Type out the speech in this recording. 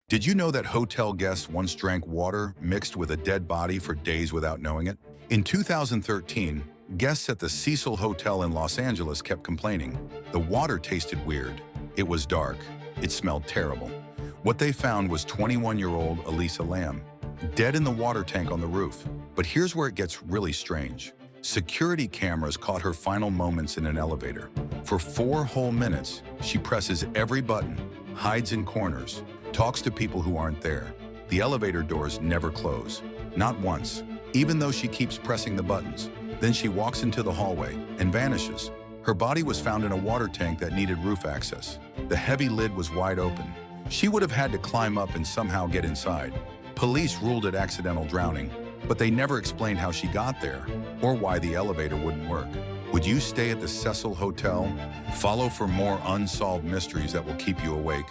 Did you know that hotel guests once drank water mixed with a dead body for days without knowing it? In 2013, guests at the Cecil Hotel in Los Angeles kept complaining. The water tasted weird. It was dark. It smelled terrible. What they found was 21-year-old Elisa Lam, dead in the water tank on the roof. But here's where it gets really strange. Security cameras caught her final moments in an elevator. For 4 whole minutes, she presses every button, hides in corners, talks to people who aren't there. The elevator doors never close. Not once, even though she keeps pressing the buttons. Then she walks into the hallway and vanishes. Her body was found in a water tank that needed roof access. The heavy lid was wide open. She would have had to climb up and somehow get inside. Police ruled it accidental drowning, but they never explained how she got there or why the elevator wouldn't work. Would you stay at the Cecil Hotel? Follow for more unsolved mysteries that will keep you awake.